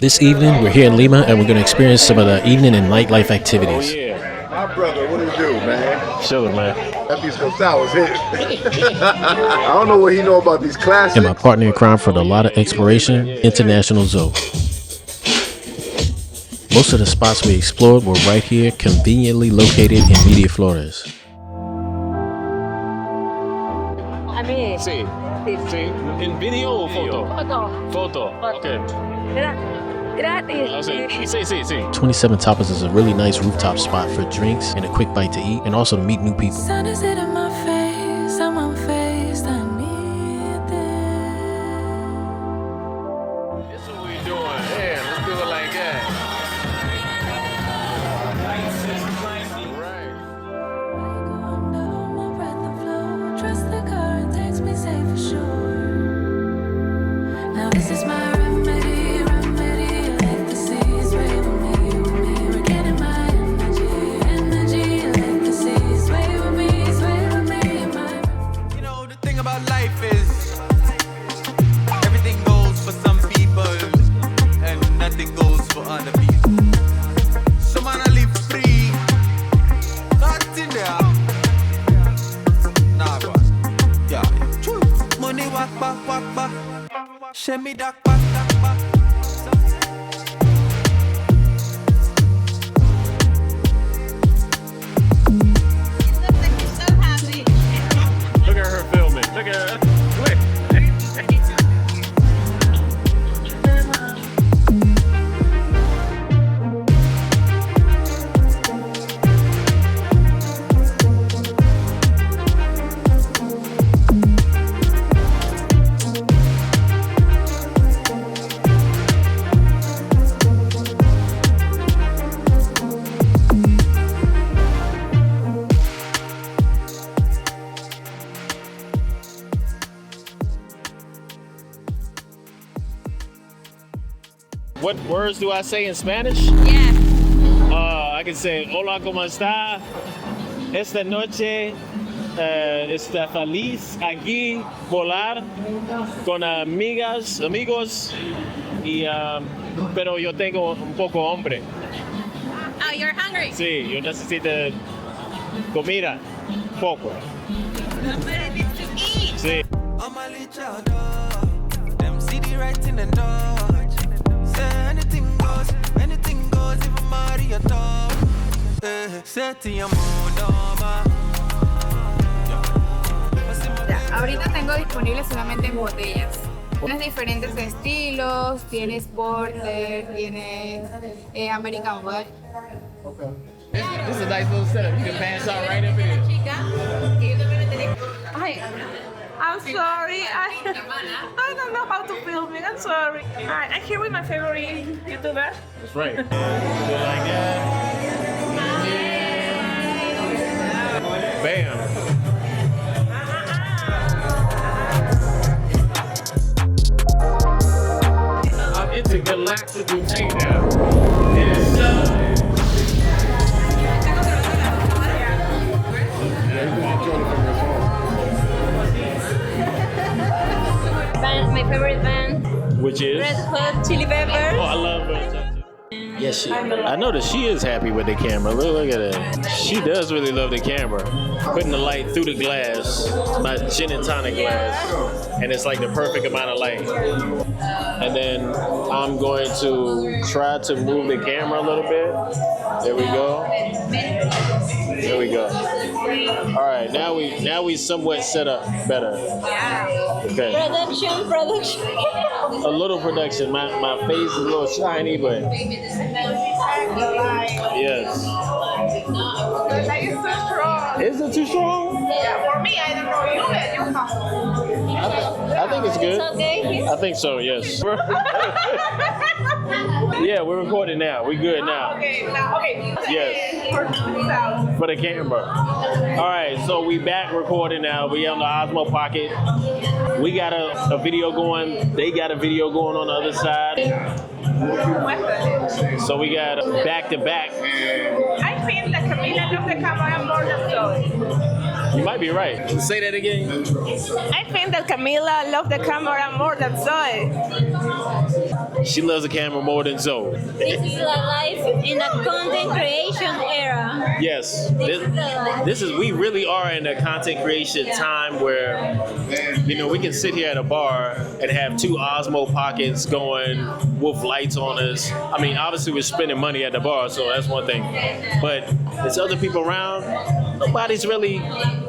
This evening, we're here in Lima, and we're going to experience some of the evening and nightlife activities. Oh, yeah. My brother, what do you do, man? Chilling, man. That beast Gonzalez hit. I don't know what he know about these classics. And my partner in crime for the lot of exploration, International Zoo. Most of the spots we explored were right here, conveniently located in Miraflores. Sí. ¿En video o foto? Foto. Okay. Sí. 27 Tapas is a really nice rooftop spot for drinks and a quick bite to eat, and also to meet new people. Sun is hitting my face, I'm unfazed, I need this. This is what we doing. Yeah, let's do it like that. Right. Go under, hold my breath and flow. Trust the current takes me safe for sure. Now this is my remedy. Let the seas sway with me. Regaining my energy. Let the seas sway with me. You know, the thing about life is everything goes for some people and nothing goes for other people. Some man I live free, not in there. Nah, boy. Yeah. True. Money walk back. Shame me back. Look at her filming. Look at her. What words do I say in Spanish? Yeah. I can say, hola, ¿cómo está? Esta noche está feliz aquí volar con amigos, y, pero yo tengo un poco hambre. Oh, you're hungry. Sí, yo necesito comida, poco. Somebody needs to eat. Sí. I'm a little dog. Them see the right in the dodge. Say anything goes, even Maria talk. Say to your mama. Ahorita tengo disponible solamente en botellas. Tienes diferentes estilos, tienes Porter, tienes American Bar. This is a nice little setup. You can pass out right up here. I'm sorry. I don't know how to film it. I'm sorry. I'm here with my favorite YouTuber. That's right. Do it like that. Bam. I'm intergalactic routine now. Band, my favorite band, Which is? Red Hot Chili Peppers. Oh, I love her. Yes, I know that she is happy with the camera. Look at that. She does really love the camera. Putting the light through the glass, my gin and tonic glass, and it's like the perfect amount of light. And then I'm going to try to move the camera a little bit. There we go. There we go. All right, now we somewhat set up better. Okay. Production. A little production. My face is a little shiny, but yes. The light is so strong. Is it too strong? Yeah, for me, I don't know. You have. I think it's good. It's okay. I think so, yes. Yeah, we're recording now. We good now. Okay, Yes. For For the camera. All right, so we back recording now. We on the Osmo Pocket. We got a video going. They got a video going on the other side. So we got back to back. I think that Camila loves the camera more than Zoe. You might be right. Say that again. I think that Camila loves the camera more than Zoe. She loves the camera more than Zoe. This is the life in the content creation era. Yes, this is, we really are in a content creation time where, you know, we can sit here at a bar and have 2 Osmo pockets going with lights on us. I mean, obviously we're spending money at the bar, so that's one thing. But there's other people around. Nobody's really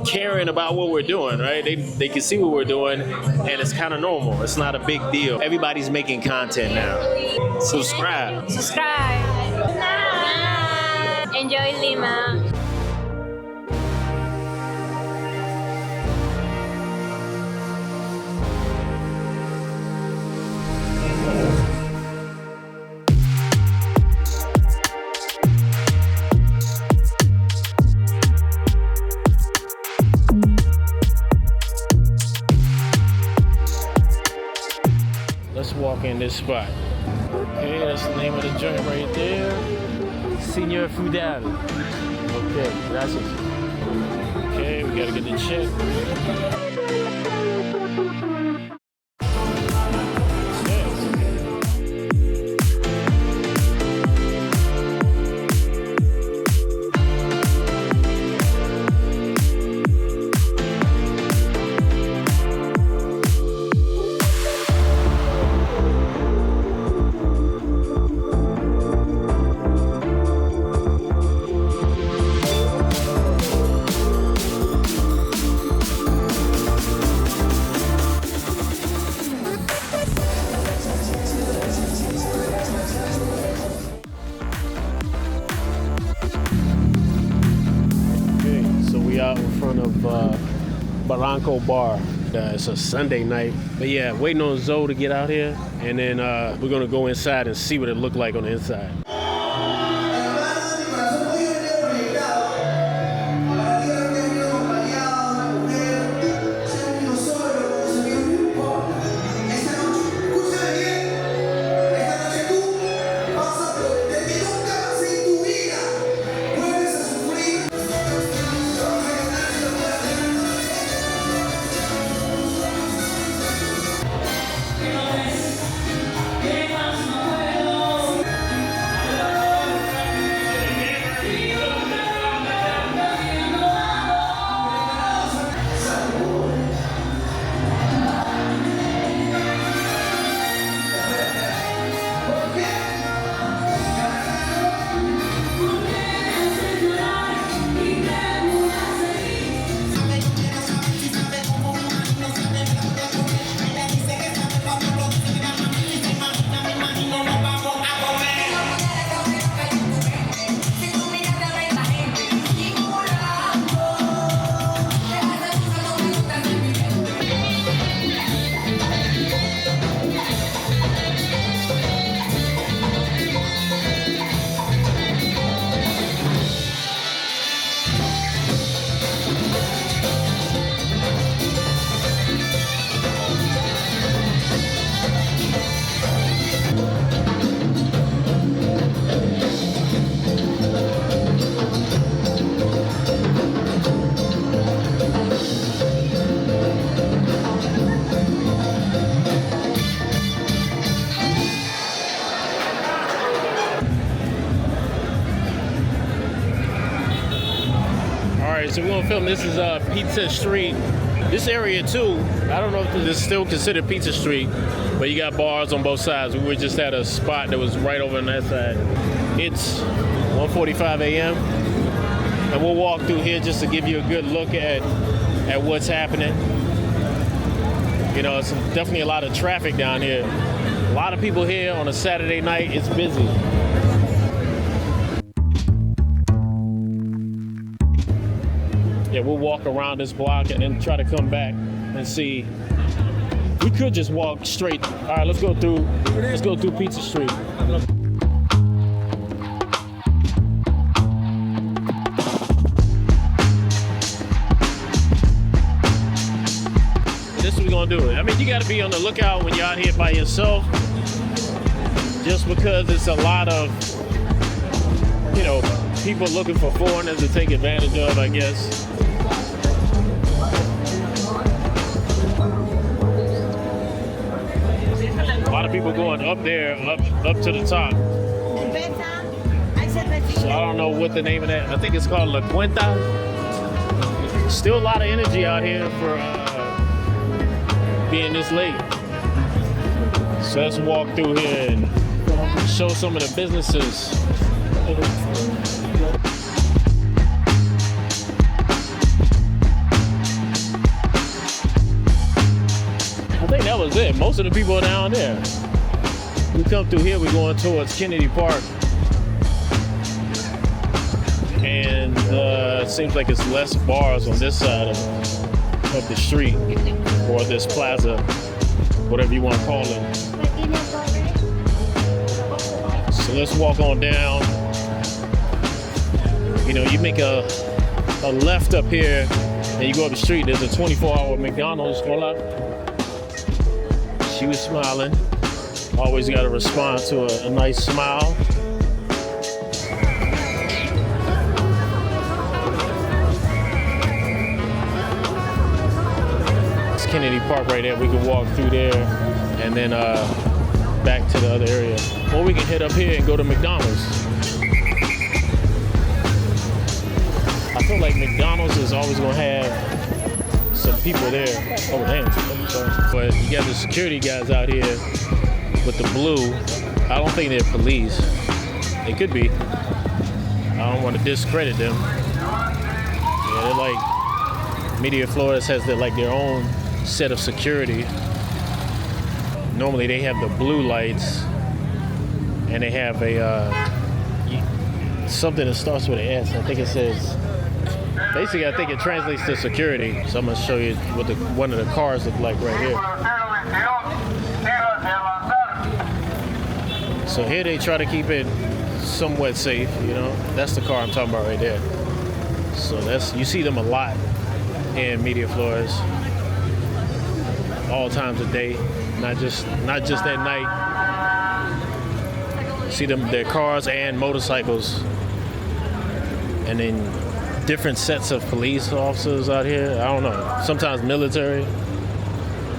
caring about what we're doing, right? They can see what we're doing, and it's kind of normal. It's not a big deal. Everybody's making content now. Subscribe. Subscribe. Enjoy Lima. Let's walk in this spot. Okay, that's the name of the joint right there. Senor Feudal. Okay, gracias. Okay, we gotta get the check. Out in front of Barranco Bar. It's a Sunday night, but yeah, waiting on Zoe to get out here, and then we're gonna go inside and see what it looked like on the inside. So we're gonna film. This is Pizza Street. This area too, I don't know if this is still considered Pizza Street, but you got bars on both sides. We were just at a spot that was right over on that side. It's 1:45 a.m. and we'll walk through here just to give you a good look at what's happening. You know, it's definitely a lot of traffic down here. A lot of people here on a Saturday night. It's busy. Yeah, we'll walk around this block and then try to come back and see. We could just walk straight. All right, let's go through Pizza Street. This is what we're gonna do. I mean, you gotta be on the lookout when you're out here by yourself, just because it's a lot of, you know, people looking for foreigners to take advantage of, I guess. A lot of people going up there, up to the top. So I don't know what the name of that. I think it's called La Cuenta. Still a lot of energy out here for being this late. So let's walk through here and show some of the businesses. I think that was it. Most of the people are down there. We come through here, we're going towards Kennedy Park. And it seems like it's less bars on this side of the street, or this plaza, whatever you want to call it. So let's walk on down. You know, you make a left up here and you go up the street, there's a 24-hour McDonald's. Hola. She was smiling. Always got to respond to a nice smile. It's Kennedy Park right there. We can walk through there and then back to the other area. Or we can head up here and go to McDonald's. I feel like McDonald's is always going to have some people there. Oh, damn. Sorry. But you got the security guys out here with the blue. I don't think they're police. They could be. I don't want to discredit them. Yeah, they're like, Miraflores has their own set of security. Normally they have the blue lights, and they have something that starts with an S. I think it says, basically I think it translates to security. So I'm gonna show you what one of the cars look like right here. So here they try to keep it somewhat safe, you know. That's the car I'm talking about right there. So you see them a lot in Miraflores, all times of day, not just at night. You see their cars and motorcycles, and then different sets of police officers out here. I don't know. Sometimes military.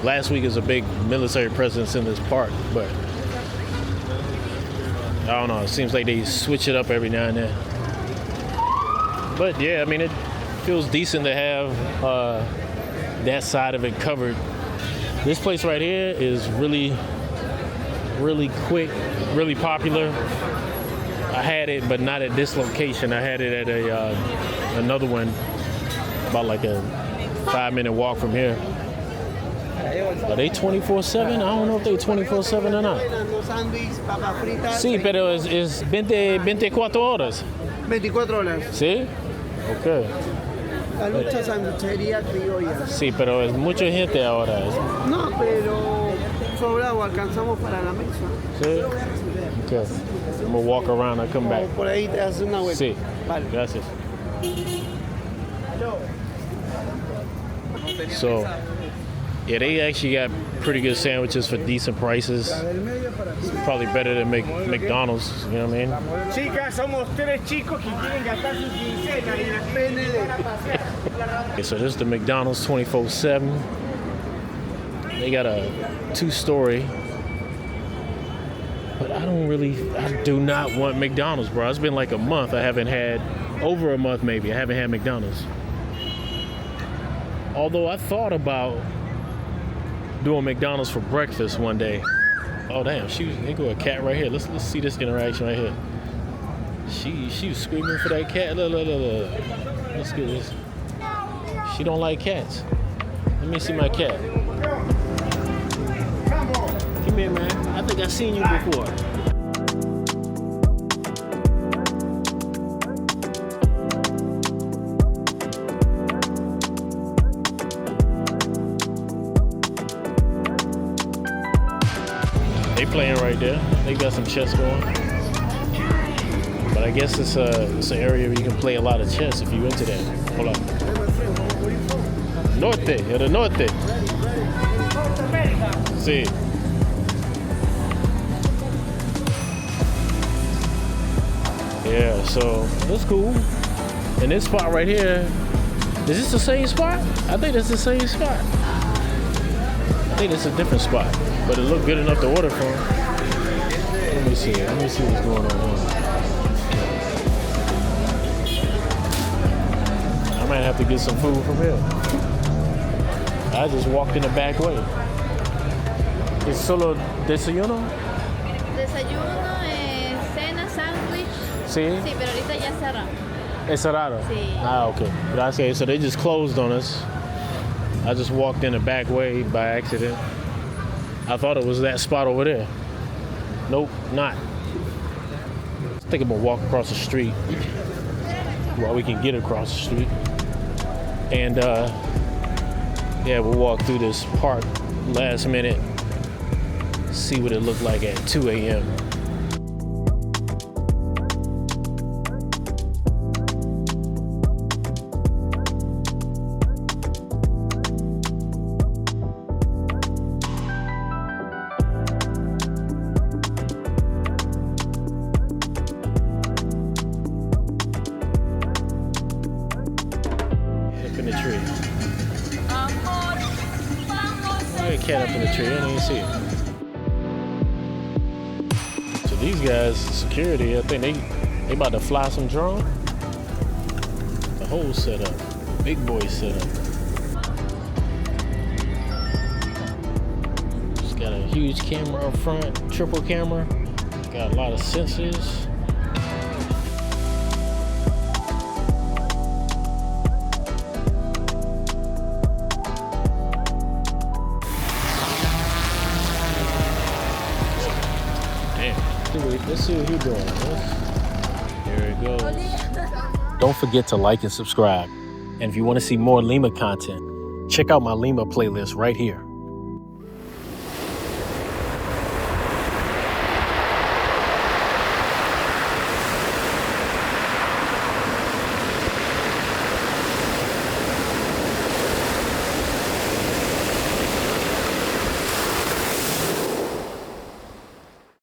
Last week is a big military presence in this park, but I don't know. It seems like they switch it up every now and then. But yeah, I mean, it feels decent to have that side of it covered. This place right here is really, really quick, really popular. I had it, but not at this location. I had it at another one, about like a 5-minute walk from here. Are they 24/7? I don't know if they 24/7 or not. Sí, pero es 24 horas. 24 horas. ¿Sí? Ok. La lucha sanduchería criolla. Sí, pero es mucha gente ahora. No, pero sobrado, alcanzamos para la mesa. Sí. Okay. I'm gonna walk around and come back. Por ahí te haces una vuelta. Sí. Vale. Gracias. So, yeah, they actually got pretty good sandwiches for decent prices. Probably better than McDonald's, you know what I mean? Chicas, somos 3 chicos que quieren gastar su quincena y las Okay, so this is the McDonald's 24/7. They got a 2-story. But I do not want McDonald's, bro. It's been like a month. Over a month maybe, I haven't had McDonald's. Although I thought about doing McDonald's for breakfast one day. Oh damn, they go a cat right here. Let's see this interaction right here. She was screaming for that cat. Look. Let's get this. She don't like cats. Let me see my cat. Come here, man. I think I've seen you before. They playing right there. They got some chess going. But I guess it's an area where you can play a lot of chess if you're into that. Hold on. Norte, el norte. Sí. Yeah, so that's cool. And this spot right here, is this the same spot? I think it's the same spot. I think it's a different spot. but it looked good enough to order from. Let me see what's going on here. I might have to get some food from here. I just walked in the back way. ¿Es solo desayuno? Desayuno, cena, sándwich. Sí. Sí, pero ahorita ya cerrado. Es cerrado? Sí. Ah, okay. Gracias. So they just closed on us. I just walked in the back way by accident. I thought it was that spot over there. Nope, not. I think I'm gonna walk across the street while we can get across the street. And yeah, we'll walk through this park last minute, see what it looked like at 2 a.m. Up in the tree. There's a cat up in the tree, I didn't even see it. So these guys, security, I think they about to fly some drone. The whole setup, big boy setup. Just got a huge camera up front, triple camera. Got a lot of sensors. Let's see what he's doing. There it goes. Don't forget to like and subscribe. And if you want to see more Lima content, check out my Lima playlist right here.